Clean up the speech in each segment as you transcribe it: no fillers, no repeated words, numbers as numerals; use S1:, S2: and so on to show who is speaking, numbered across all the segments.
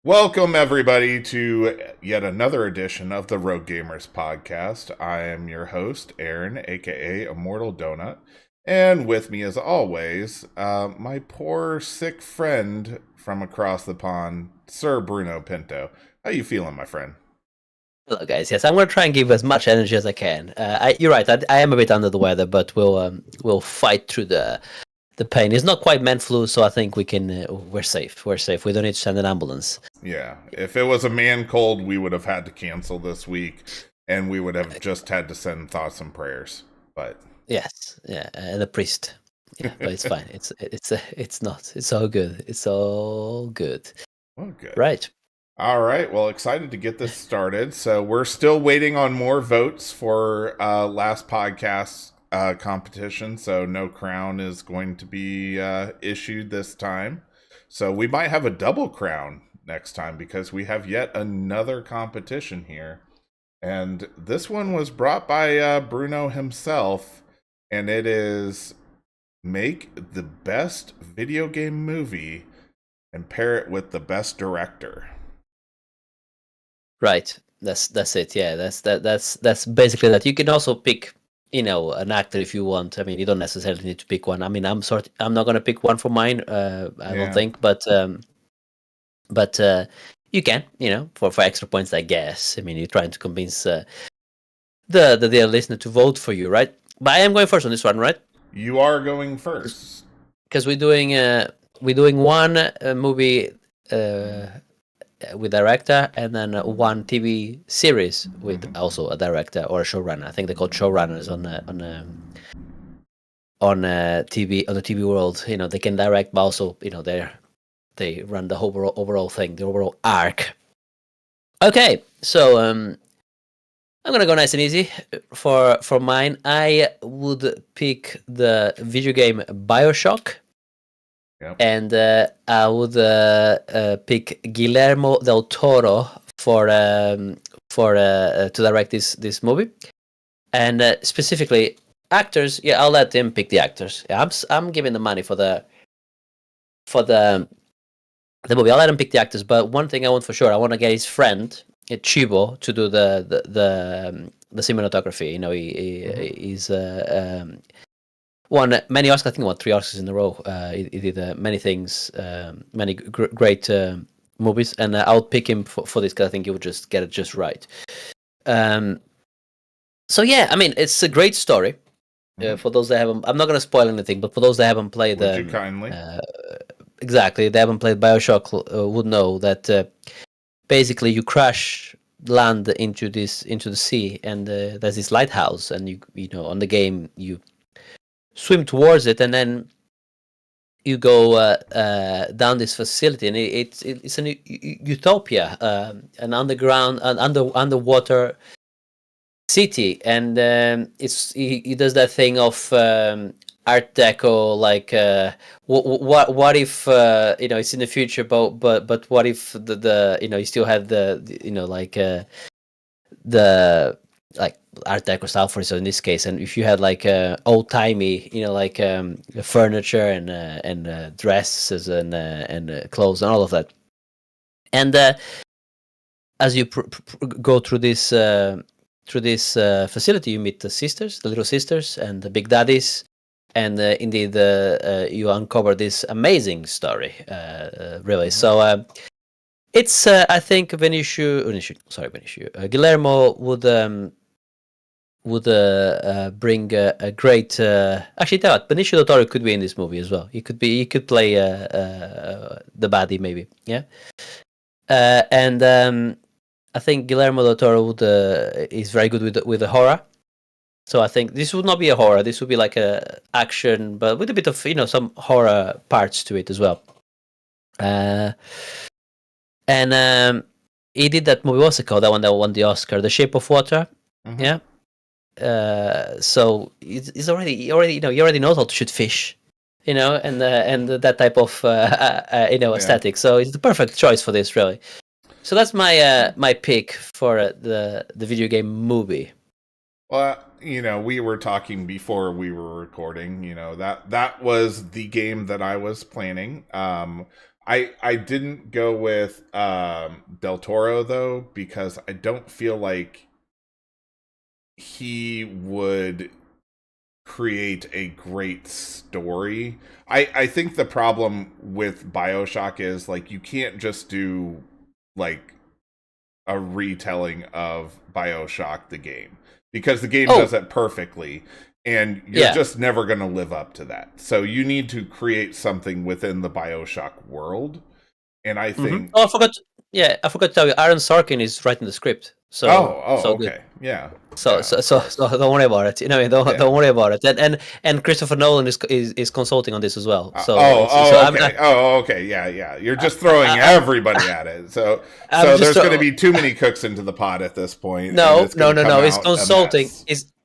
S1: Welcome, everybody, to yet another edition of the Rogue Gamers podcast. I am your host, Aaron, aka Immortal Donut. And with me, as always, my poor sick friend from across the pond, Sir Bruno Pinto. How you feeling, my friend?
S2: Hello, guys. Yes, I'm going to try and give as much energy as I can. You're right. I am a bit under the weather, but we'll fight through the pain. It's not quite man flu, so I think we can. We're safe. We're safe. We don't need to send an ambulance.
S1: Yeah, if it was a man cold, we would have had to cancel this week, and we would have just had to send thoughts and prayers. But
S2: Yes, yeah, and a priest. Yeah, but it's fine. It's not. It's all good. It's all good.
S1: well, good.
S2: Right.
S1: All right. Well, excited to get this started. So we're still waiting on more votes for last podcast competition. So no crown is going to be issued this time. So we might have a double crown next time because we have yet another competition here. And this one was brought by Bruno himself. And it is make the best video game movie and pair it with the best director.
S2: Right. That's it. Yeah. That's basically that. You can also pick, an actor if you want. I mean, you don't necessarily need to pick one. I mean, I'm not gonna pick one for mine. I don't think, but you can, for extra points, I guess. I mean, you're trying to convince the dear listener to vote for you, right? But I am going first on this one, right?
S1: You are going first.
S2: Because we're doing one movie with director, and then one TV series with also a director or a showrunner. I think they're called showrunners on TV on the TV world. They can direct, but also they run the overall thing, the overall arc. Okay, so I'm gonna go nice and easy for mine. I would pick the video game BioShock.
S1: Yep.
S2: And I would pick Guillermo del Toro to direct this movie, and specifically actors. Yeah, I'll let him pick the actors. Yeah, I'm giving the money for the movie. I'll let him pick the actors. But one thing I want for sure, I want to get his friend Chibo to do the cinematography. He's won many Oscars. I think he won 3 Oscars in a row. He did many things, many great movies, and I'll pick him for this because I think he would just get it just right. So yeah, I mean, it's a great story. For those that haven't, I'm not going to spoil anything, but for those that haven't played,
S1: Would you kindly?
S2: Exactly, they haven't played BioShock would know that basically you crash land into the sea, and there's this lighthouse, and you know on the game you swim towards it, and then you go down this facility, and it's an utopia, an underwater city, and he does that thing of Art Deco, like what if it's in the future, but what if the you still have the like Art Deco style, for instance, in this case, and if you had like old timey, like furniture and dresses and clothes and all of that, and as you go through this facility, you meet the little sisters, and the big daddies, and indeed you uncover this amazing story, really. So it's I think Guillermo would bring a great. Actually, that Benicio del Toro could be in this movie as well. He could play the baddie, maybe. Yeah, and I think Guillermo del Toro is very good with the horror. So I think this would not be a horror. This would be like a action, but with a bit of some horror parts to it as well. And he did that movie. What's it called? That one that won the Oscar, The Shape of Water. Mm-hmm. Yeah. So he already knows how to shoot fish, and that type of aesthetic. So it's the perfect choice for this, really. So that's my pick for the video game movie.
S1: Well, we were talking before we were recording. That was the game that I was planning. I didn't go with Del Toro though, because I don't feel like he would create a great story. I think the problem with BioShock is like you can't just do like a retelling of BioShock the game, because the game does it perfectly, and you're just never going to live up to that. So you need to create something within the BioShock world. And I think
S2: I forgot to tell you, Aaron Sorkin is writing the script. So
S1: okay.
S2: Good.
S1: Yeah.
S2: So don't worry about it. Don't worry about it. And Christopher Nolan is consulting on this as well. So
S1: okay. Okay. Yeah. You're just throwing everybody at it. So there's going to be too many cooks into the pot at this point.
S2: No. It's consulting.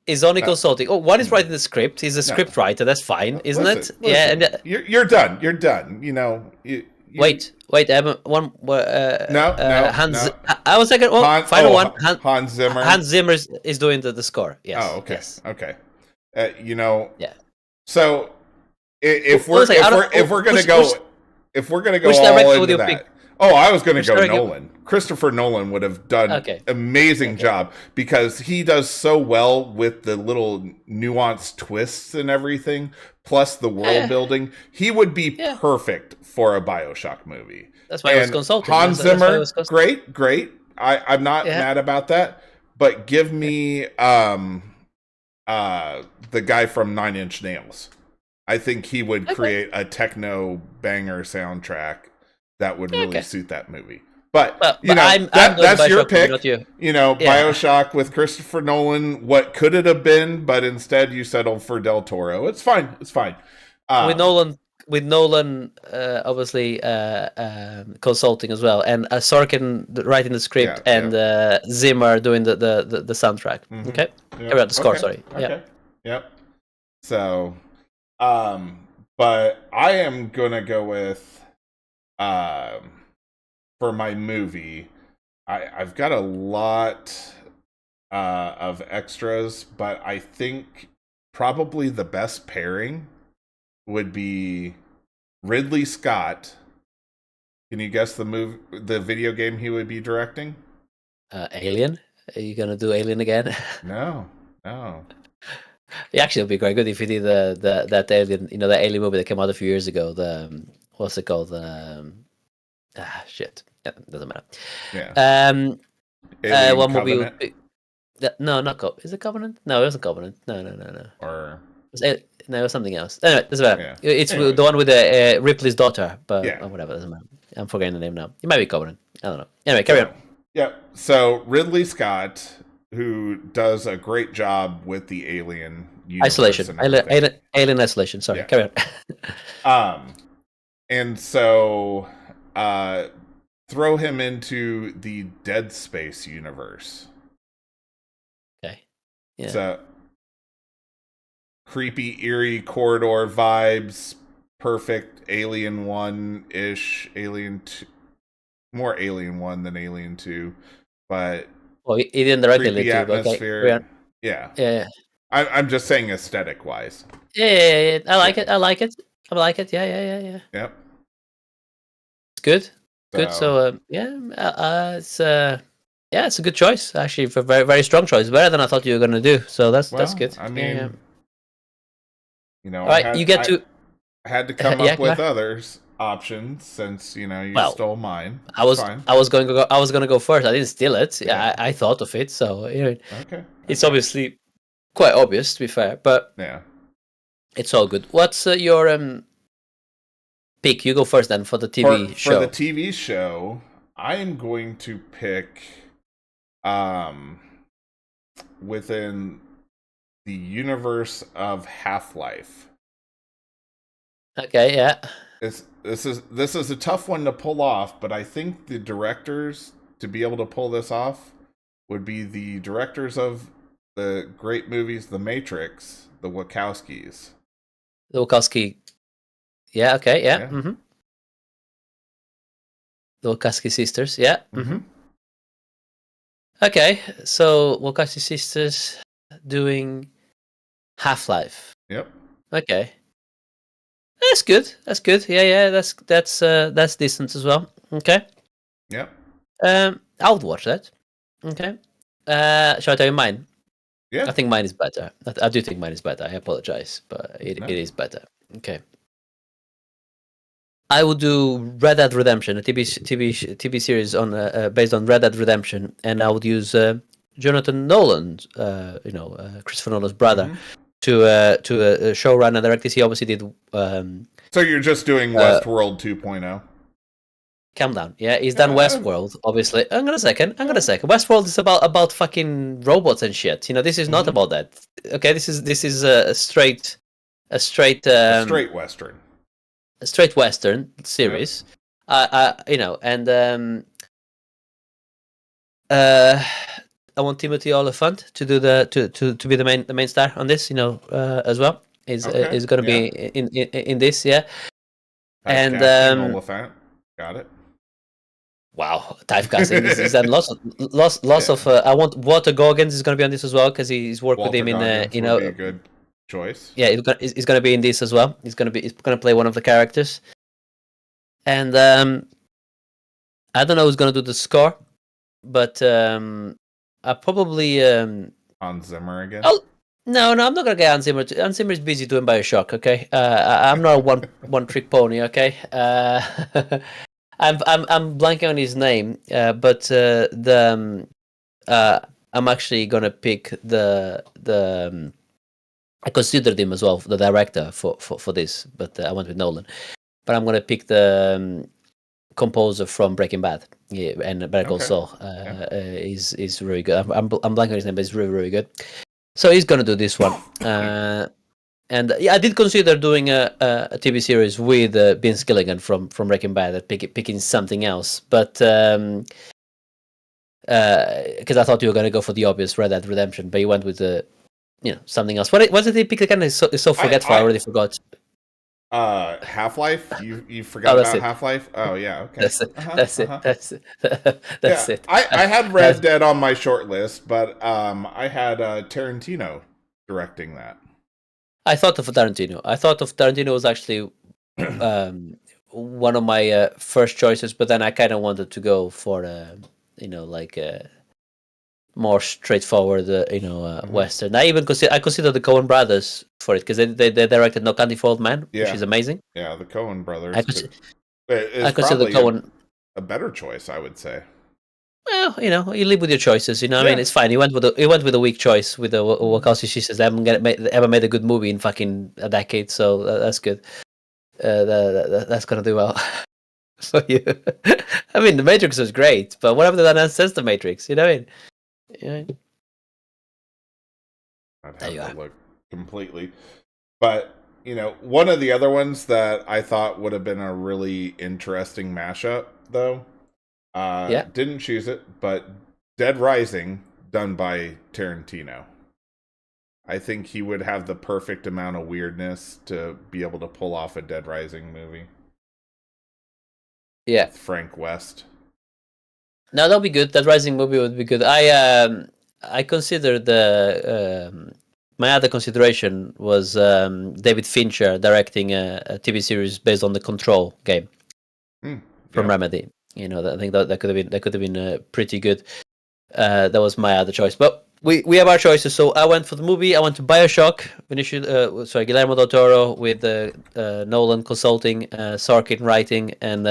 S2: Is only consulting. Oh, one is writing the script. He's a script writer. That's fine, isn't it? Yeah. And
S1: you're done. You're done.
S2: Wait. One.
S1: No.
S2: I was second. Oh, final one.
S1: Hans Zimmer.
S2: Hans Zimmer is doing the score. Yes.
S1: Oh, okay.
S2: Yes.
S1: Okay.
S2: Yeah.
S1: So if we're gonna go all into that. Oh, I was going to go Nolan. Christopher Nolan would have done an amazing job, because he does so well with the little nuanced twists and everything, plus the world building. He would be perfect for a BioShock movie.
S2: That's why I was consulting.
S1: Hans Zimmer, great. I'm not mad about that. But give me the guy from Nine Inch Nails. I think he would create a techno banger soundtrack that would really suit that movie. But that's your pick. BioShock with Christopher Nolan. What could it have been? But instead, you settled for Del Toro. It's fine.
S2: With Nolan, obviously consulting as well, and Sorkin writing the script, and Zimmer doing the soundtrack. Mm-hmm. Okay, the score. Sorry.
S1: Okay. Yep. So, but I am gonna go with. For my movie, I've got a lot of extras, but I think probably the best pairing would be Ridley Scott. Can you guess the video game he would be directing?
S2: Alien? Are you gonna do Alien again?
S1: No.
S2: It actually would be quite good if you did that Alien, the Alien movie that came out a few years ago. What's it called? Shit. Yeah, doesn't matter.
S1: Yeah.
S2: One movie. No, not Is it Covenant? No, it wasn't Covenant. No.
S1: Or
S2: it was something else. Anyway, doesn't matter.
S1: Yeah.
S2: It's the one with Ripley's daughter, but whatever, doesn't matter. I'm forgetting the name now. It might be Covenant. I don't know. Anyway, carry on.
S1: Yeah. So Ridley Scott, who does a great job with the Alien universe.
S2: Isolation. Alien Isolation. Sorry, carry
S1: on. And so throw him into the Dead Space universe.
S2: Okay. Yeah.
S1: So creepy, eerie corridor vibes, perfect Alien 1-ish, Alien 2, more Alien 1 than Alien 2, but
S2: he didn't direct Alien 2,
S1: atmosphere.
S2: Okay.
S1: Yeah. I'm just saying aesthetic wise.
S2: Yeah. I like it. Yeah.
S1: Yep.
S2: It's good. Good. So it's a good choice. Actually, for very, very strong choice. Better than I thought you were going to do. So that's good.
S1: I mean,
S2: all right,
S1: I had to come up with others options since you stole mine.
S2: I was going to go first. I didn't steal it. Yeah. I thought of it. So
S1: okay.
S2: It's obviously quite obvious, to be fair, but it's all good. What's your pick? You go first then for the TV show.
S1: For the TV show, I am going to pick within the universe of Half-Life.
S2: Okay, yeah.
S1: This is a tough one to pull off, but I think the directors to be able to pull this off would be the directors of the great movies The Matrix, the Wachowskis.
S2: The Wachowski. Yeah, okay, yeah. Mm-hmm. The Wachowski sisters, yeah.
S1: Mm-hmm.
S2: Okay, so Wachowski sisters doing Half-Life.
S1: Yep.
S2: Okay. That's good. That's good. Yeah. That's decent as well. Okay.
S1: Yep.
S2: I would watch that. Okay. Shall I tell you mine?
S1: Yeah.
S2: I think mine is better. I do think mine is better. I apologize, but it is better. Okay. I would do Red Dead Redemption, a TV series on based on Red Dead Redemption, and I would use Jonathan Nolan, Christopher Nolan's brother, to showrun and direct this. He obviously did.
S1: So you're just doing Westworld 2.0.
S2: Calm down. Yeah, he's done Westworld, obviously. I'm gonna second. Westworld is about fucking robots and shit. This is not about that. Okay, this is a straight
S1: straight Western.
S2: A straight Western series. And I want Timothy Olyphant to do to be the main star on this, as well. Is going to be in this, yeah.
S1: And Olyphant. Got it.
S2: Wow, typecasting. He's done lots of. I want Walter Goggins is going to be on this as well because he's worked with him in.
S1: Would be a good choice.
S2: Yeah, he's going to be in this as well. He's going to play one of the characters. And I don't know who's going to do the score, but I probably
S1: Hans Zimmer again.
S2: No, I'm not going to get Hans Zimmer. Hans Zimmer is busy doing BioShock. Okay, I'm not a one trick pony. Okay. I'm blanking on his name, but I'm actually gonna pick the I considered him as well, the director for this, but I went with Nolan. But I'm gonna pick the composer from Breaking Bad, and Better Call Saul. Is really good. I'm blanking on his name, but he's really really good. So he's gonna do this one. And I did consider doing a TV series with Vince Gilligan from Breaking Bad, picking something else, but because I thought you were going to go for the obvious Red Dead Redemption, but you went with something else. What did he pick again? It's so forgetful. I already forgot.
S1: Half-Life. You forgot about Half-Life? Oh yeah, okay.
S2: That's it.
S1: I had Red Dead on my short list, but I had Tarantino directing that.
S2: I thought of Tarantino. Tarantino was actually one of my first choices, but then I kind of wanted to go for more straightforward, Western. I consider the Coen brothers for it because they directed No Country for Old Men, which is amazing.
S1: Yeah, the Coen brothers.
S2: I consider the Coen
S1: a better choice, I would say.
S2: Well, you live with your choices. I mean, it's fine. He went with a weak choice with the Wachowski sisters. They haven't ever made a good movie in fucking a decade, so that's good. That's gonna do well for you. I mean, The Matrix was great, but what have they done since The Matrix? You know what I mean?
S1: I'd have to look completely, but one of the other ones that I thought would have been a really interesting mashup, though. Didn't choose it, but Dead Rising, done by Tarantino. I think he would have the perfect amount of weirdness to be able to pull off a Dead Rising movie.
S2: Yeah.
S1: With Frank West.
S2: No, that'll be good. Dead Rising movie would be good. I considered my other consideration was David Fincher directing a TV series based on the Control game from Remedy. I think that could have been pretty good. That was my other choice, but we have our choices. So I went for the movie. I went to BioShock. Guillermo del Toro with Nolan consulting, Sorkin writing, and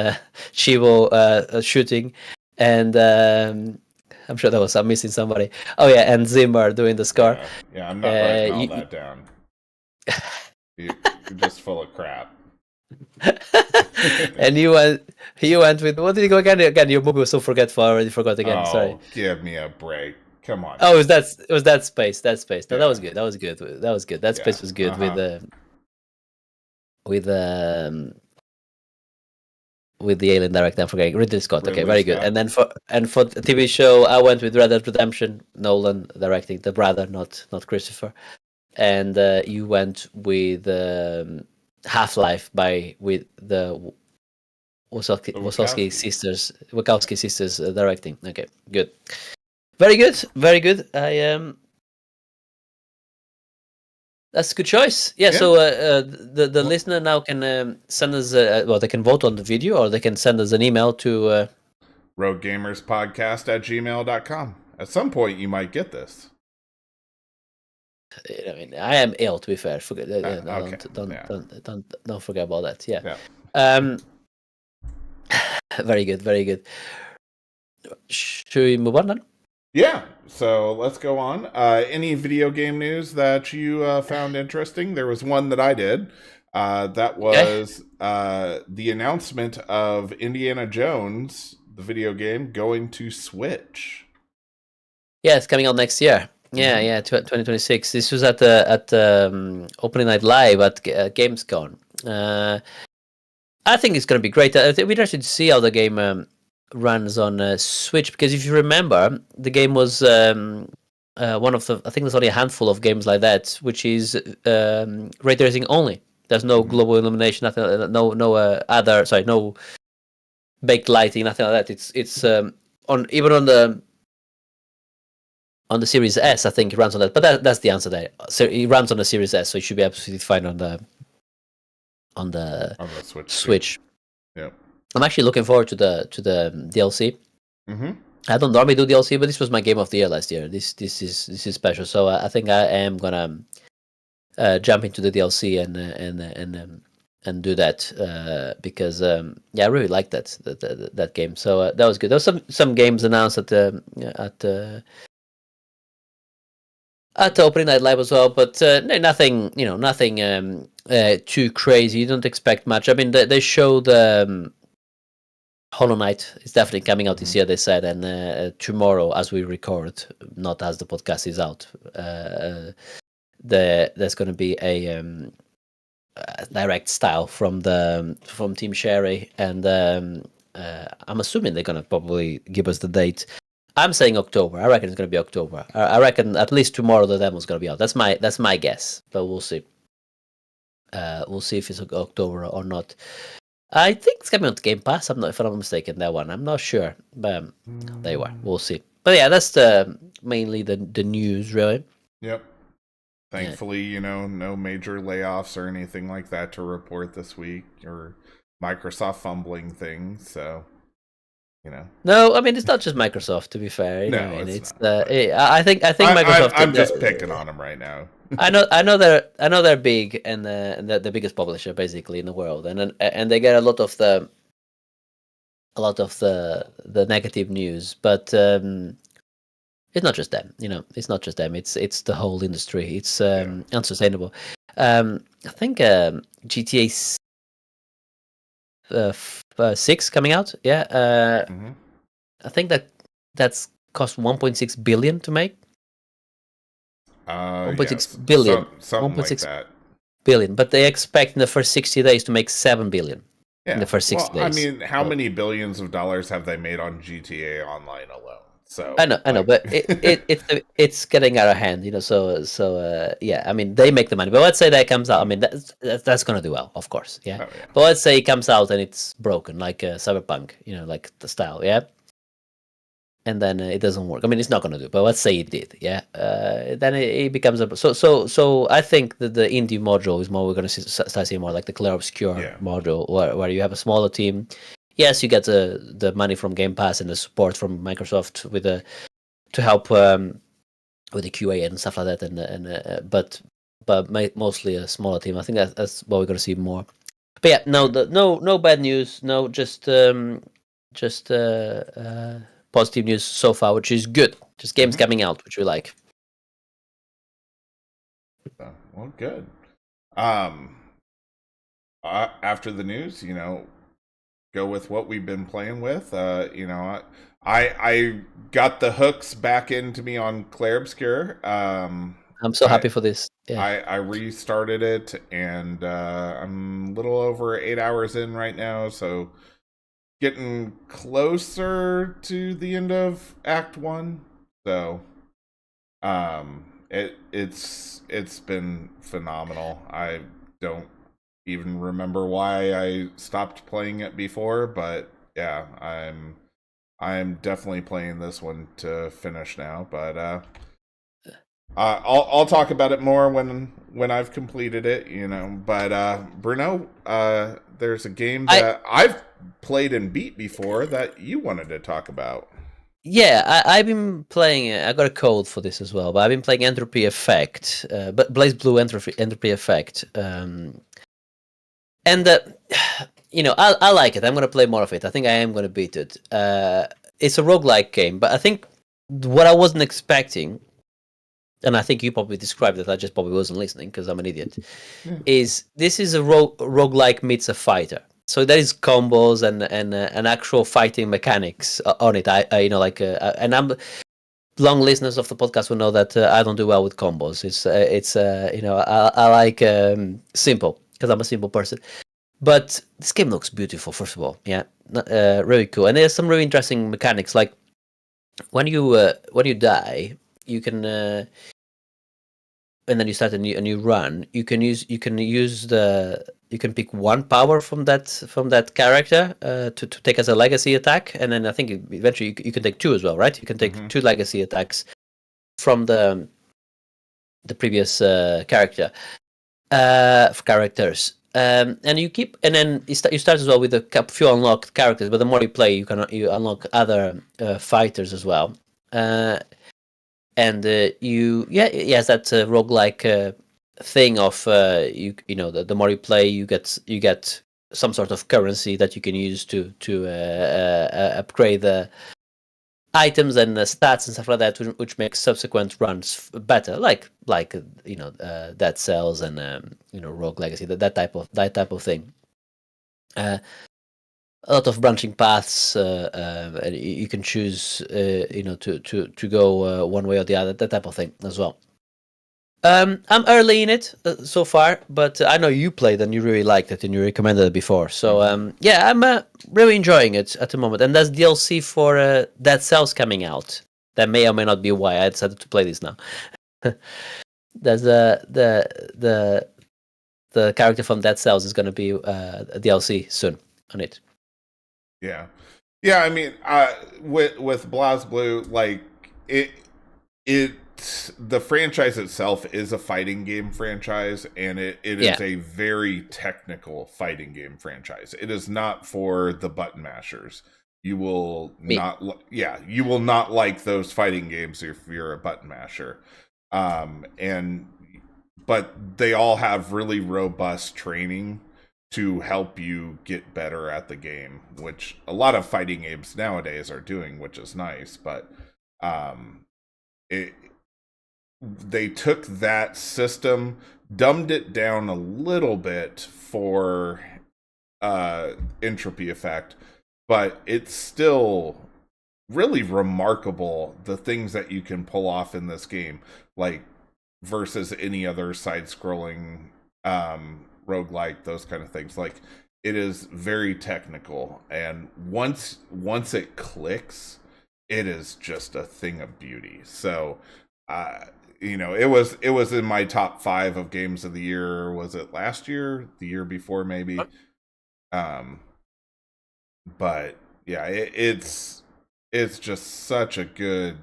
S2: Chivo shooting, and I'm sure I'm missing somebody. Oh yeah, and Zimmer doing the score.
S1: Yeah, I'm not writing all that down. You're just full of crap.
S2: And you went with, what did you go again? Again, your movie was so forgetful. I already forgot again. Sorry.
S1: Give me a break. Come on.
S2: Oh, it was that space. No, that was good. That space was good with the alien director. I'm forgetting Ridley Scott. Okay, very good. And then for the TV show, I went with Red Dead Redemption. Nolan directing, the brother, not Christopher. And you went with Half-Life with the Wachowski sisters directing. Okay, good. Very good. I That's a good choice. Yeah.
S1: Yeah.
S2: So the listener now can send us. Well, they can vote on the video, or they can send us an email to.
S1: roguegamerspodcast@gmail.com. At some point, you might get this.
S2: I mean, I am ill. To be fair, forget.
S1: Okay.
S2: Don't forget about that. Yeah.
S1: Yeah.
S2: Very good. Very good. Should we move on then?
S1: Yeah. So let's go on. Any video game news that you found interesting? There was one that I did. That was the announcement of Indiana Jones, the video game, going to Switch.
S2: Yeah, it's coming out next year. Yeah, yeah, 2026. This was at opening night live at Gamescom. I think it's going to be great. I think we'd interested to see how the game runs on Switch, because if you remember, the game was one of the. I think there's only a handful of games like that, which is ray tracing only. There's no global illumination, nothing, no other. Sorry, no baked lighting, nothing like that. It's on even on the Series S, I think it runs on that. But that's the answer there. So it runs on the Series S, so it should be absolutely fine on the Switch.
S1: Yeah.
S2: I'm actually looking forward to the DLC. I don't normally do DLC, but this was my game of the year last year. This is special, so I think I am gonna jump into the DLC and do that because I really like that game. So that was good. There was some games announced at the opening night live as well, but nothing too crazy. You don't expect much. I mean, they showed Hollow Knight is definitely coming out this year, they said, and tomorrow, as we record, not as the podcast is out, there's going to be a direct style from Team Sherry, and I'm assuming they're going to probably give us the date. I'm saying October. I reckon it's going to be October. I reckon at least tomorrow the demo's going to be out. That's my guess, but we'll see. We'll see if it's October or not. I think it's coming on to Game Pass. If I'm not mistaken, that one. I'm not sure, but there you are. We'll see. But yeah, that's mainly the news, really.
S1: Yep. Thankfully, no major layoffs or anything like that to report this week, or Microsoft fumbling things. So,
S2: No, I mean it's not just Microsoft. To be fair,
S1: no,
S2: it's I think Microsoft.
S1: I'm just picking on them right now.
S2: I know they're big, and they're the biggest publisher basically in the world, and they get a lot of the negative news, but it's not just them. It's not just them. It's the whole industry. It's unsustainable. I think GTA 6 coming out. Yeah. I think that's cost 1.6 billion to make. 1.6 billion.
S1: Something like that.
S2: Billion, but they expect in the first 60 days to make 7 billion. Yeah. In the first 60 days.
S1: I mean, how many billions of dollars have they made on GTA Online alone? So
S2: I know, but it's getting out of hand, So yeah, I mean, they make the money, but let's say that comes out. I mean, that's gonna do well, of course, yeah. Oh, yeah. But let's say it comes out and it's broken, like Cyberpunk, like the style, yeah. And then it doesn't work. I mean, it's not gonna do. But let's say it did, yeah. Then it becomes a so. I think that the indie module is more. We're gonna start seeing more like the Clair Obscur module, where you have a smaller team. Yes, you get the money from Game Pass and the support from Microsoft to help with the QA and stuff like that, but mostly a smaller team. I think that's what we're going to see more. But yeah, no bad news. No, just positive news so far, which is good. Just games coming out, which we like.
S1: Well, good. After the news, go with what we've been playing with. I got the hooks back into me on Clair Obscur.
S2: I'm so happy for this.
S1: Yeah. I restarted it, and I'm a little over 8 hours in right now, so getting closer to the end of Act 1. So it's been phenomenal. I don't even remember why I stopped playing it before, but yeah, I'm definitely playing this one to finish now. But I'll talk about it more when I've completed it, But Bruno, there's a game
S2: I
S1: that I've played and beat before that you wanted to talk about.
S2: Yeah, I've been playing. I got a code for this as well, but I've been playing Entropy Effect, but Blaze Blue Entropy Effect, and I like it. I'm gonna play more of it. I think I am gonna beat it. It's a roguelike game, but I think what I wasn't expecting, and I think you probably described it. I just probably wasn't listening because I'm an idiot.
S1: Yeah.
S2: Is this is a roguelike meets a fighter? So there is combos and an actual fighting mechanics on it. And I'm long listeners of the podcast will know that I don't do well with combos. I like simple because I'm a simple person. But this game looks beautiful. First of all, yeah, really cool. And there's some really interesting mechanics. Like when you die, you can and then you start a new run. You can pick one power from that character to take as a legacy attack, and then I think eventually you can take two as well, right? You can take two legacy attacks from the previous characters, and then you start as well with a few unlocked characters. But the more you play, you unlock other fighters as well. And yes, that's a roguelike thing of the more you play, you get some sort of currency that you can use to upgrade the items and the stats and stuff like that, which makes subsequent runs better, like Dead Cells and Rogue Legacy, that type of thing. A lot of branching paths, and you can choose, to go one way or the other, that type of thing as well. I'm early in it so far, but I know you played and you really liked it and you recommended it before. So yeah, I'm really enjoying it at the moment. And there's DLC for Dead Cells coming out. That may or may not be why I decided to play this now. There's the character from Dead Cells is going to be a DLC soon on it.
S1: Yeah, I mean, with BlazBlue, like it the franchise itself is a fighting game franchise, and it is a very technical fighting game franchise. It is not for the button mashers. You will you will not like those fighting games if you're a button masher. But they all have really robust training to help you get better at the game, which a lot of fighting games nowadays are doing, which is nice. But they took that system, dumbed it down a little bit for Entropy Effect, but it's still really remarkable, the things that you can pull off in this game, like versus any other side-scrolling roguelike, those kind of things. Like, it is very technical, and once it clicks, it is just a thing of beauty. So it was in my top 5 of games of the year. Was it last year? The year before, maybe? But yeah, it's just such a good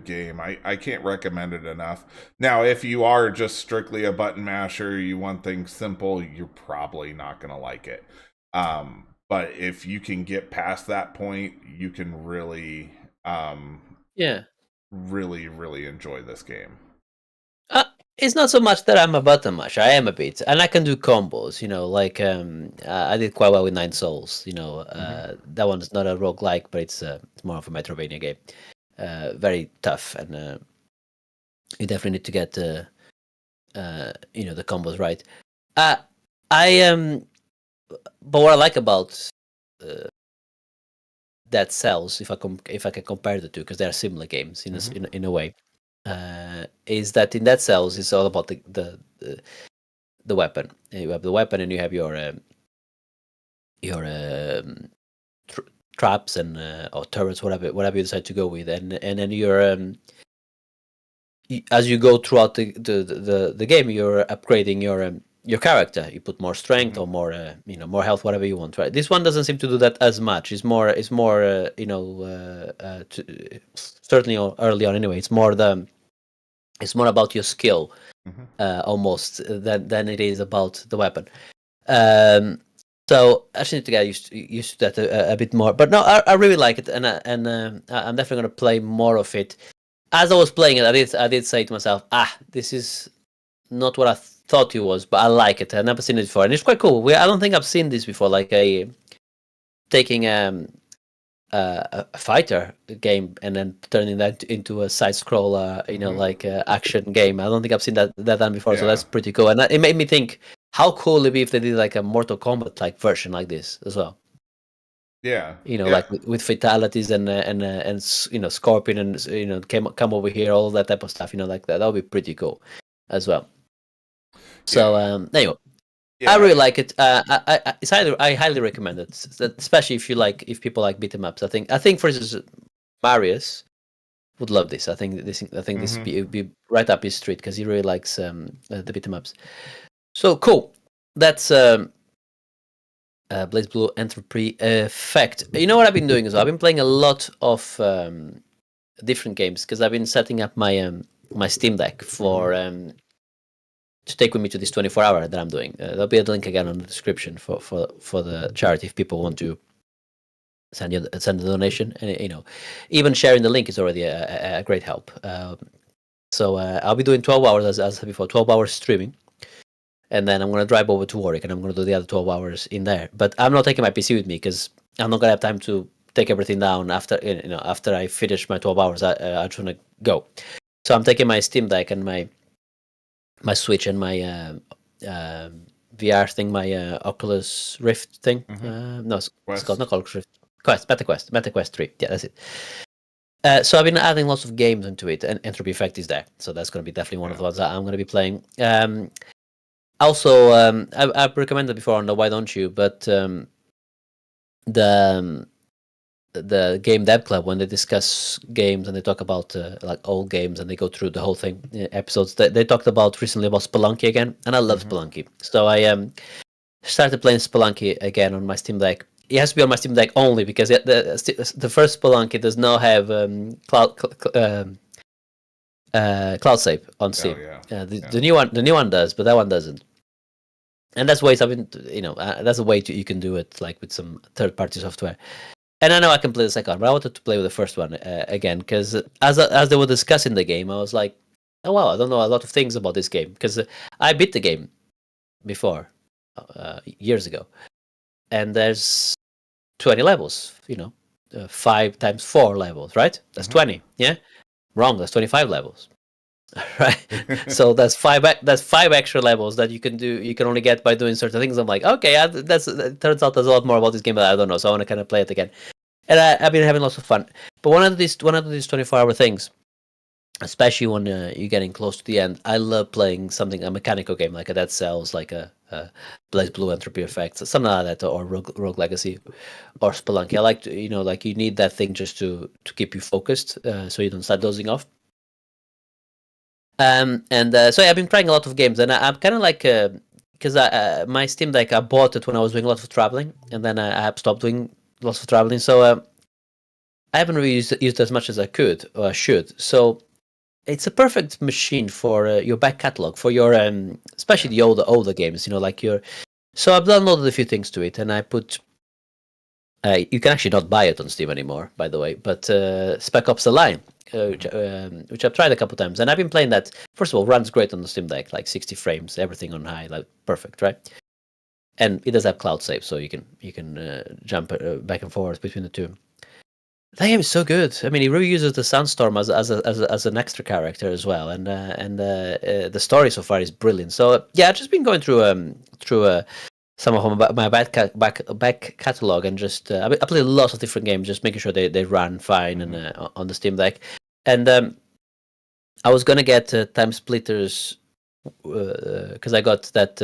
S1: game. I can't recommend it enough. Now, if you are just strictly a button masher, you want things simple, you're probably not going to like it. But if you can get past that point, you can really really enjoy this game.
S2: It's not so much that I'm a button masher. I am a bit, and I can do combos. Like I did quite well with Nine Souls. That one's not a roguelike, but it's more of a Metroidvania game. Very tough, and you definitely need to get the combos right. But what I like about Dead Cells, if I can compare the two, because they are similar games in a way, is that in Dead Cells it's all about the weapon. You have the weapon, and you have your traps and or turrets, whatever you decide to go with, and then you're as you go throughout the game, you're upgrading your character. You put more strength or more more health, whatever you want. Right. This one doesn't seem to do that as much. It's more certainly early on anyway. It's more It's more about your skill,
S1: Mhm.
S2: almost than it is about the weapon. So I actually need to get used to that a bit more. But no, I really like it, and I'm definitely going to play more of it. As I was playing it, I did say to myself, this is not what I thought it was, but I like it. I've never seen it before, and it's quite cool. I don't think I've seen this before, like taking a fighter game and then turning that into a side scroller, like action game. I don't think I've seen that done before, so
S1: Yeah.
S2: that's pretty cool. And it made me think, how cool would it be if they did like a Mortal Kombat like version like this as well?
S1: Yeah.
S2: Like with fatalities and Scorpion and come over here, all that type of stuff. Like that would be pretty cool as well. So anyway, I really like it. I highly recommend it, especially if people like beat 'em ups. I think for instance, Marius would love this. I think this would be right up his street because he really likes the beat 'em ups. So cool. That's BlazBlue Entropy Effect. You know what I've been doing as well? I've been playing a lot of different games because I've been setting up my my Steam Deck for to take with me to this 24-hour that I'm doing. There'll be a link again on the description for the charity if people want to send a donation. And even sharing the link is already a great help. So I'll be doing 12 hours as I said before, 12 hours streaming. And then I'm going to drive over to Warwick and I'm going to do the other 12 hours in there. But I'm not taking my PC with me because I'm not going to have time to take everything down after I finish my 12 hours. I just want to go. So I'm taking my Steam Deck and my Switch and my VR thing, my Oculus Rift thing. No, it's called not Oculus Rift. Meta Quest 3. Yeah, that's it. So I've been adding lots of games into it, and Entropy Effect is there. So that's going to be definitely one of the ones that I'm going to be playing. Also, I've recommended before on the Why Don't You, but the Game Dev Club, when they discuss games and they talk about like old games and they go through the whole thing episodes, they talked about recently about Spelunky again, and I love Spelunky. So I started playing Spelunky again on my Steam Deck. It has to be on my Steam Deck only because the first Spelunky does not have cloud save on Steam. The new one does, but that one doesn't. And that's ways I've been, that's a way you can do it, like with some third-party software. And I know I can play the second one, but I wanted to play with the first one again because as they were discussing the game, I was like, oh wow, I don't know a lot of things about this game because I beat the game before years ago, and there's 20 levels, 5 times 4 levels, right? That's 20. Yeah, wrong. That's 25 levels. Right, so that's five extra levels that you can do. You can only get by doing certain things. I'm like, okay, that turns out there's a lot more about this game that I don't know. So I want to kind of play it again, and I've been having lots of fun. But one of these 24-hour things, especially when you're getting close to the end, I love playing a mechanical game like a Dead Cells, like a BlazBlue Entropy Effect, something like that, or Rogue Legacy, or Spelunky. I like to, like you need that thing just to keep you focused, so you don't start dozing off. So yeah, I've been trying a lot of games, and I'm kind of like because my Steam Deck, I bought it when I was doing a lot of traveling, and then I have stopped doing lots of traveling. So I haven't really used it as much as I could or I should. So it's a perfect machine for your back catalog, for your especially the older games. Like your. So I've downloaded a few things to it, and I put. You can actually not buy it on Steam anymore, by the way. But Spec Ops: The Line, which I've tried a couple times, and I've been playing that. First of all, runs great on the Steam Deck, like 60 frames, everything on high, like perfect, right? And it does have cloud save, so you can jump back and forth between the two. That game is so good. I mean, he really uses the Sandstorm as an extra character as well, and the story so far is brilliant. So yeah, I've just been going through some of my back catalog and just I play lots of different games, just making sure they run fine and on the Steam Deck. And I was gonna get Time Splitters because I got that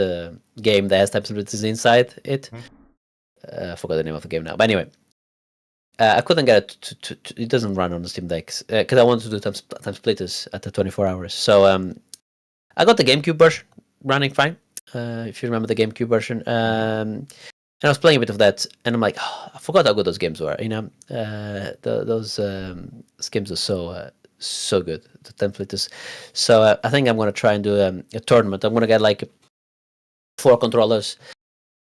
S2: game that has Time Splitters inside it. I forgot the name of the game now, but anyway. I couldn't get it it doesn't run on the Steam Deck because I wanted to do Time Splitters at the 24 hours. So I got the GameCube version running fine. If you remember the GameCube version, and I was playing a bit of that, and I'm like, I forgot how good those games were. Those games are so good. The template is so. I think I'm gonna try and do a tournament. I'm gonna get like 4 controllers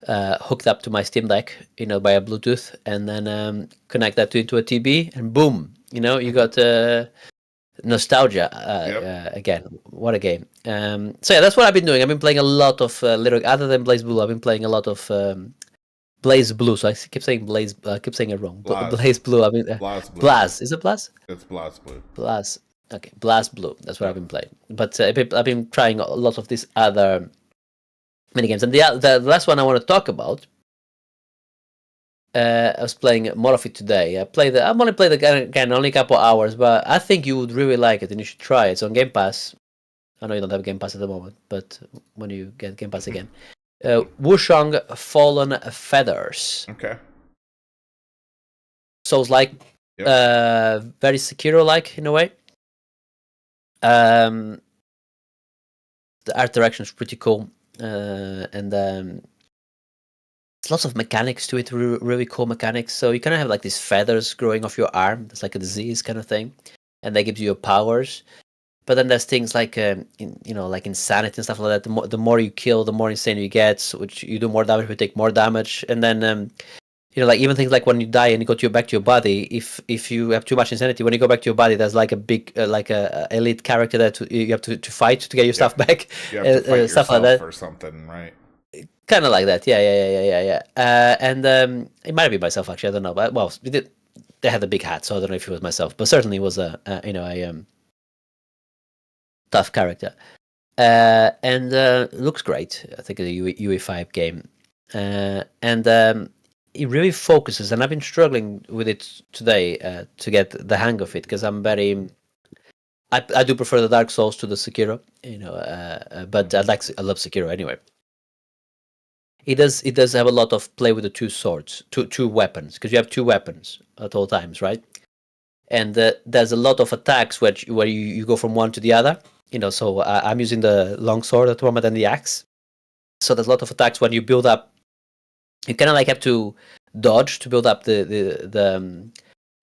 S2: hooked up to my Steam Deck, by a Bluetooth, and then connect that into a TV, and boom, you got nostalgia
S1: Yep.
S2: again. What a game! So yeah, that's what I've been doing. I've been playing a lot of little, other than Blaze Blue. I've been playing a lot of Blaze Blue. So I keep saying Blaze. I keep saying it wrong.
S1: Blaz.
S2: Blaze Blue. I mean,
S1: Blaz Blue.
S2: Blaz. Is it Blaz?
S1: It's Blaz Blue.
S2: Blaz. Okay, Blaz Blue. That's what I've
S1: Yep.
S2: been playing. But I've been trying a lot of these other mini games, and the last one I want to talk about. I was playing more of it today. I've only played it again, only a couple hours, but I think you would really like it, and you should try it. It's on Game Pass. I know you don't have Game Pass at the moment, but when you get Game Pass again, Wushang Fallen Feathers.
S1: Okay.
S2: Souls like,
S1: Yep.
S2: very Sekiro like in a way. The art direction is pretty cool, and lots of mechanics to it, really cool mechanics. So you kind of have like these feathers growing off your arm. It's like a disease kind of thing, and that gives you your powers. But then there's things like, like insanity and stuff like that. The more you kill, the more insane you get. Which you do more damage, you take more damage, and then like even things like when you die and you go back to your body, if you have too much insanity, when you go back to your body, there's like a big like a elite character that you have to fight to get your stuff back,
S1: You have to fight
S2: stuff like
S1: yourself
S2: that.
S1: or something, right?
S2: Kind of like that, yeah. And it might be myself actually. I don't know, but well, they had a big hat, so I don't know if it was myself, but certainly it was a tough character. And looks great. I think it's a UE5 game, and it really focuses. And I've been struggling with it today to get the hang of it because I'm very. I do prefer the Dark Souls to the Sekiro, but I love Sekiro anyway. It does have a lot of play with the two swords, two weapons, because you have two weapons at all times, right? And there's a lot of attacks where you go from one to the other. So I'm using the long sword at the moment and the axe. So there's a lot of attacks when you build up. You kind of like have to dodge to build up the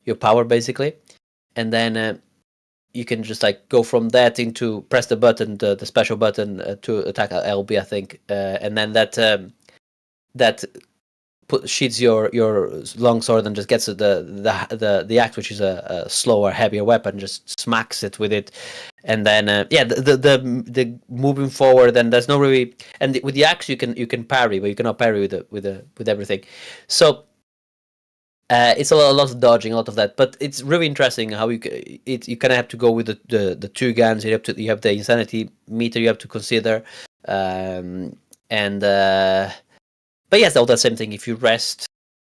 S2: your power basically, and then you can just like go from that into press the button, the special button to attack LB, I think, and then that sheathes your long sword and just gets the axe, which is a slower, heavier weapon, just smacks it with it, and then the moving forward, and there's no really, and with the axe you can parry, but you cannot parry with everything. So it's a lot of dodging, a lot of that, but it's really interesting how you kind of have to go with the two guns. You have the insanity meter you have to consider, and but yes, all the same thing. If you rest,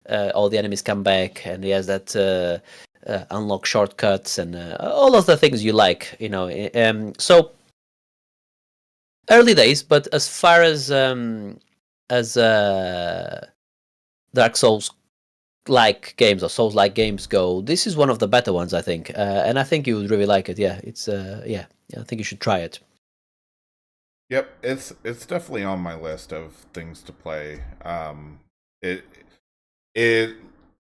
S2: all the enemies come back, and he has that unlock shortcuts and all of the things you like, So early days, but as far as Dark Souls like games or Souls like games go, this is one of the better ones, I think, and I think you would really like it. Yeah, it's I think you should try it.
S1: Yep, it's definitely on my list of things to play. It it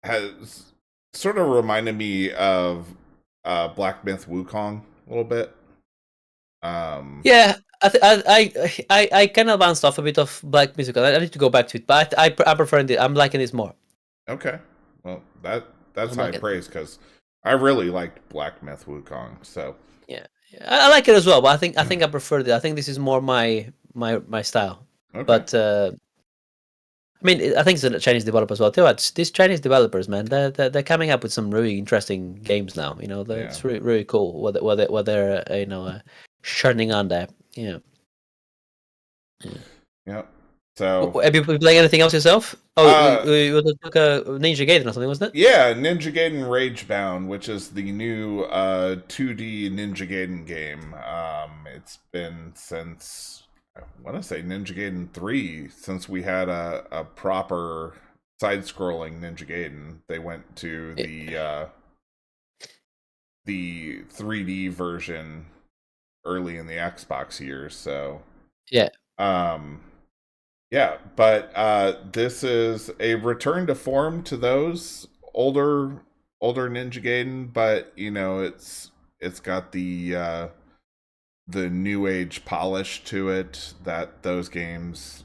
S1: has sort of reminded me of Black Myth Wukong a little bit.
S2: Yeah, I kind of bounced off a bit of Black Myth. I need to go back to it, but I prefer it. I'm liking this more.
S1: Okay, well that's
S2: I'm
S1: high
S2: liking.
S1: praise because I really liked Black Myth Wukong. So
S2: Yeah, I like it as well, but I think I prefer it. I think this is more my style.
S1: okay,
S2: But I mean, I think it's a Chinese developer as well. Too. These Chinese developers, man, they're coming up with some really interesting games now. It's really really cool what they're churning on there. Yeah.
S1: Yep. So
S2: Have you been playing anything else yourself? Oh, it was like a Ninja Gaiden or something, wasn't it?
S1: yeah, Ninja Gaiden Ragebound, which is the new 2D Ninja Gaiden game. It's been since I want to say Ninja Gaiden 3 since we had a proper side-scrolling Ninja Gaiden. They went to the 3D version early in the Xbox years, so
S2: Yeah.
S1: Yeah, but this is a return to form to those older Ninja Gaiden, but it's it's got the new age polish to it that those games,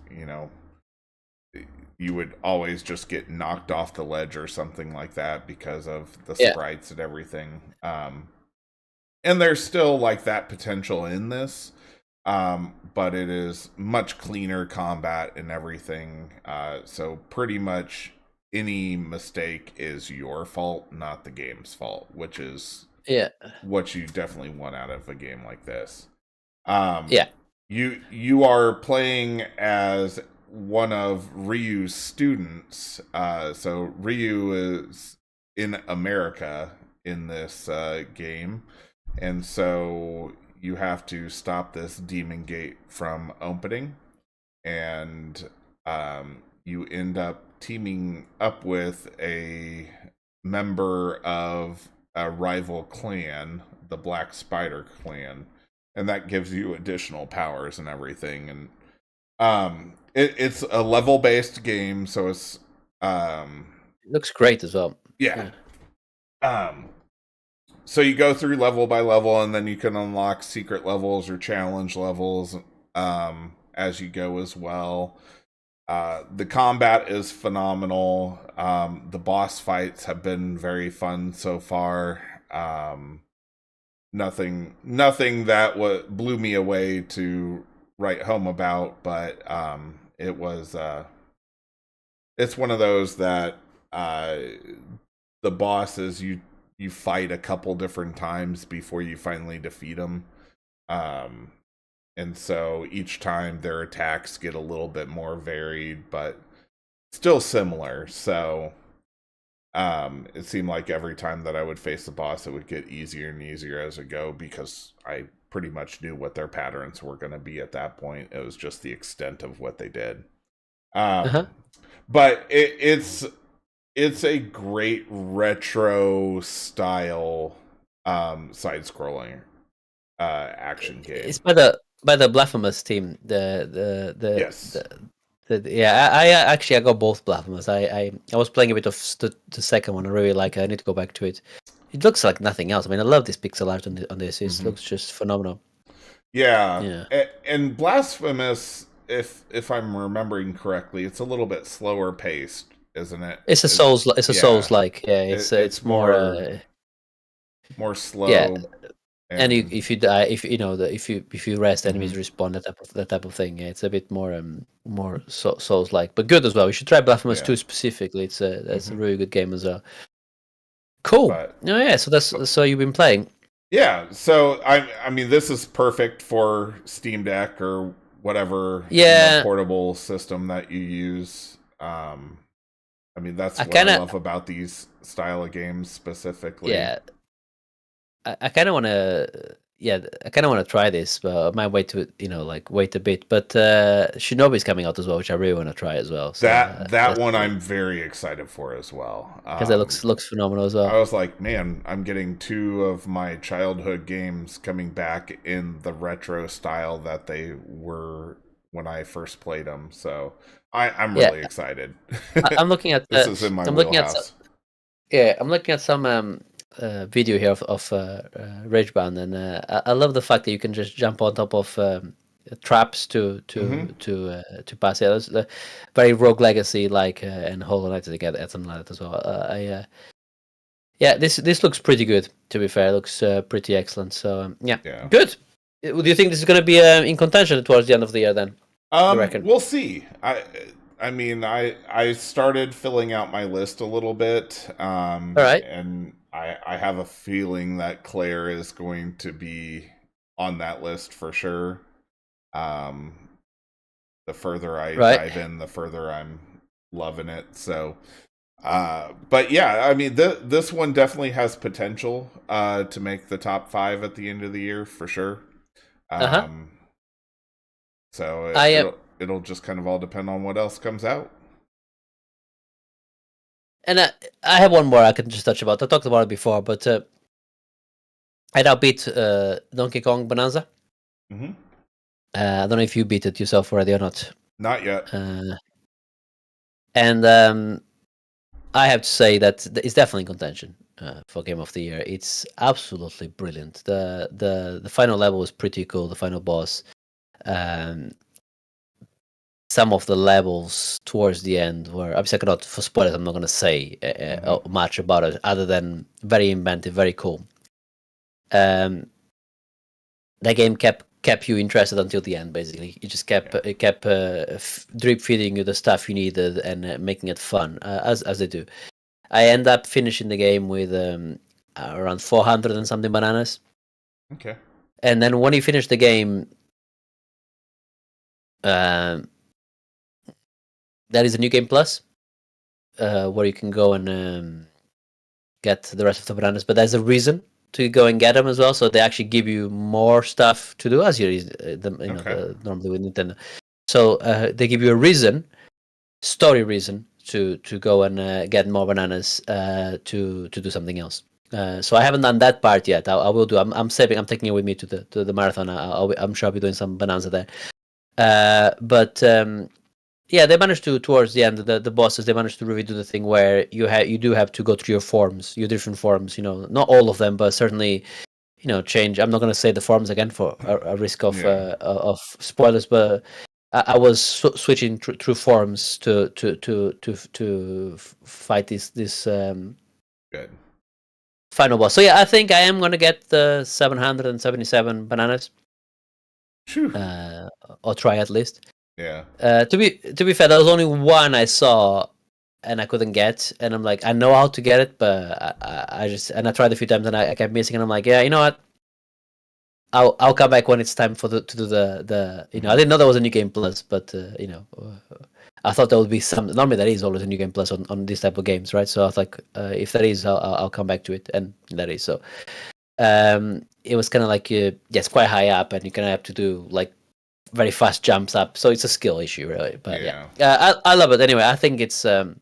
S1: you would always just get knocked off the ledge or something like that because of the
S2: Yeah.
S1: sprites and everything. And there's still like that potential in this, but it is much cleaner combat and everything. So pretty much any mistake is your fault, not the game's fault, which is
S2: Yeah.
S1: what you definitely want out of a game like this.
S2: Yeah.
S1: You are playing as one of Ryu's students. So Ryu is in America in this game, and so you have to stop this demon gate from opening, and you end up teaming up with a member of a rival clan, the Black Spider clan, and that gives you additional powers and everything. And it's a level based game, so it's
S2: It looks great as well.
S1: yeah. So you go through level by level, and then you can unlock secret levels or challenge levels as you go as well. The combat is phenomenal. The boss fights have been very fun so far. Nothing that blew me away to write home about, but it was it's one of those that the bosses you fight a couple different times before you finally defeat them. And so each time their attacks get a little bit more varied, but still similar. So it seemed like every time that I would face the boss, it would get easier and easier as it go, because I pretty much knew what their patterns were going to be at that point. It was just the extent of what they did. But it's a great retro style side scrolling action game.
S2: It's by the Blasphemous team.
S1: Yes.
S2: Yeah, I actually I got both Blasphemous. I was playing a bit of the second one. I really like it. I need to go back to it. It looks like nothing else. I mean, I love this pixel art on this. It looks just phenomenal.
S1: Yeah. And Blasphemous, if I'm remembering correctly, it's a little bit slower paced, isn't it?
S2: It's a Souls. It's a Souls like. Yeah, it's more
S1: slow.
S2: Yeah. And if you die, if you rest, enemies respawn. That type of thing. Yeah, it's a bit more Souls like, but good as well. You should try Blasphemous 2 specifically. That's a really good game as well. Cool. So you've been playing.
S1: Yeah. So I mean, this is perfect for Steam Deck or whatever portable system that you use. I mean, that's what I love about these style of games specifically.
S2: Yeah. I kind of want to try this, but I might wait a bit. But Shinobi's coming out as well, which I really want to try as well. So,
S1: that one I'm very excited for as well,
S2: because it looks phenomenal as well.
S1: I was like, man, I'm getting two of my childhood games coming back in the retro style that they were when I first played them. So I'm really excited.
S2: I'm looking at
S1: this is in my wheelhouse.
S2: I'm looking at some video here of Rageband, and I love the fact that you can just jump on top of traps to pass it. It's very Rogue Legacy like, and Hollow Knight to get something like that as well. This looks pretty good. To be fair, it looks pretty excellent. So good. Do you think this is going to be in contention towards the end of the year? Then
S1: we'll see. I mean, I started filling out my list a little bit. All
S2: right,
S1: and I have a feeling that Claire is going to be on that list for sure. The further I dive in, the further I'm loving it. So, but yeah, I mean, this one definitely has potential to make the top 5 at the end of the year for sure. So it'll just kind of all depend on what else comes out.
S2: And I have one more I can just touch about. I talked about it before, but I now beat Donkey Kong Bonanza.
S1: Mm-hmm.
S2: I don't know if you beat it yourself already or not.
S1: Not yet.
S2: And I have to say that it's definitely in contention. for Game of the Year. It's absolutely brilliant. The final level was pretty cool. The final boss. Um, some of the levels towards the end were, obviously, I cannot, for spoilers, I'm not going to say much about it, other than very inventive, very cool. That game kept you interested until the end. Basically, it just kept drip feeding you the stuff you needed and making it fun, as they do. I end up finishing the game with around 400 and something bananas.
S1: Okay.
S2: And then when you finish the game, there is a new game plus, where you can go and get the rest of the bananas. But there's a reason to go and get them as well. So they actually give you more stuff to do, as normally with Nintendo. So they give you a reason, story reason, to go and get more bananas to do something else. So I haven't done that part yet. I will do. I'm saving. I'm taking it with me to the marathon. I'm sure I'll be doing some bananas there. But yeah, they managed to, towards the end, the bosses, they managed to really do the thing where you do have to go through your different forms. Not all of them, but certainly, change. I'm not going to say the forms again for a risk of spoilers, but I was switching through forms to fight this
S1: good
S2: final boss. So yeah, I think I am going to get the 777 bananas, or try at least.
S1: Yeah.
S2: To be fair, there was only one I saw and I couldn't get, and I'm like, I know how to get it, but I tried a few times and I kept missing, and I'm like, yeah, you know what? I'll come back when it's time to do the I didn't know there was a new game plus, but I thought there would be some. Normally there is always a new game plus on these type of games, right? So I was like, if there is, I'll come back to it, and there is. So it was kind of like it's quite high up, and you kind of have to do like very fast jumps up, so it's a skill issue, really. But I love it anyway. I think it's a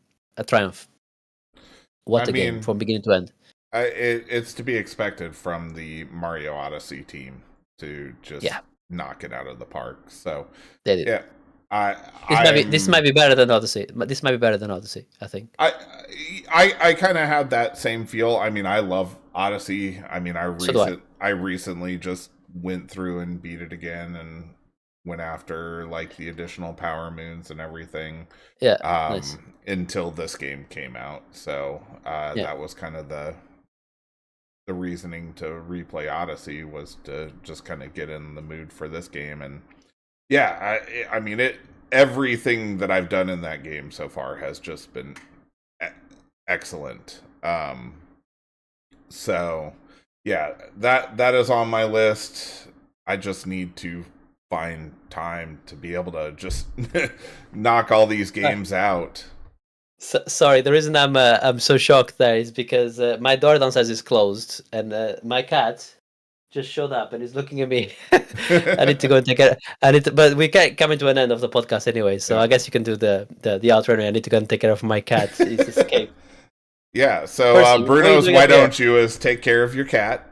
S2: triumph. What a game from beginning to end.
S1: It's to be expected from the Mario Odyssey team to just knock it out of the park. So
S2: they did.
S1: Yeah,
S2: this might be better than Odyssey. This might be better than Odyssey, I think.
S1: I kind of had that same feel. I mean, I love Odyssey. I mean, I recently just went through and beat it again and went after like the additional power moons and everything.
S2: Yeah. Nice.
S1: Until this game came out. So that was kind of the reasoning to replay Odyssey, was to just kind of get in the mood for this game. And yeah, I mean, everything that I've done in that game so far has just been excellent. So yeah, that is on my list. I just need to find time to be able to just knock all these games out.
S2: Sorry, the reason I'm so shocked there is because my door downstairs is closed, and my cat just showed up and is looking at me. I need to go and take care. But we can't come into an end of the podcast anyway, so I guess you can do the outro. I need to go and take care of my cat. He's escaped.
S1: Yeah. So Bruno's "Why don't you" is take care of your cat.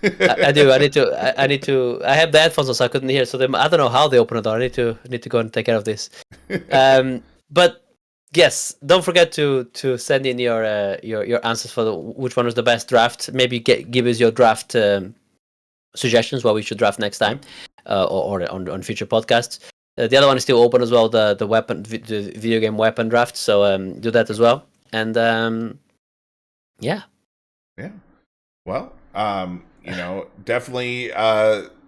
S2: I do. I need to. I have the headphones, so I couldn't hear. So I don't know how they open the door. I need to go and take care of this. But yes, don't forget to send in your answers for which one was the best draft. Maybe give us your draft suggestions what we should draft next time, or on future podcasts. The other one is still open as well. The video game weapon draft. So do that as well. And yeah.
S1: Well, definitely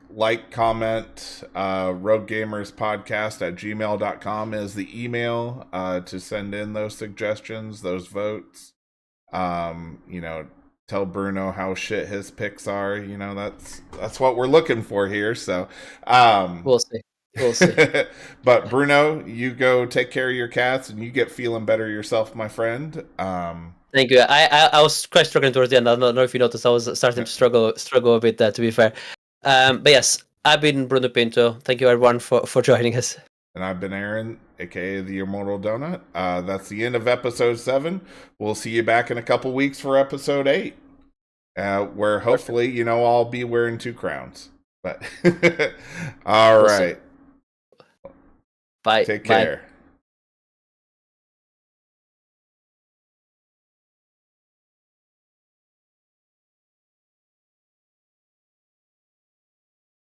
S1: like, comment. Rogue Gamers Podcast at gmail.com is the email to send in those suggestions, those votes. Tell Bruno how shit his picks are. That's what we're looking for here. So
S2: we'll see.
S1: But Bruno, you go take care of your cats and you get feeling better yourself, my friend.
S2: Thank you. I was quite struggling towards the end. I don't know if you noticed. I was starting to struggle a bit, to be fair. But yes, I've been Bruno Pinto. Thank you, everyone, for joining us.
S1: And I've been Aaron, aka the Immortal Donut. That's the end of episode 7. We'll see you back in a couple weeks for episode 8, where hopefully, I'll be wearing 2 crowns. But all right.
S2: Bye.
S1: Take care.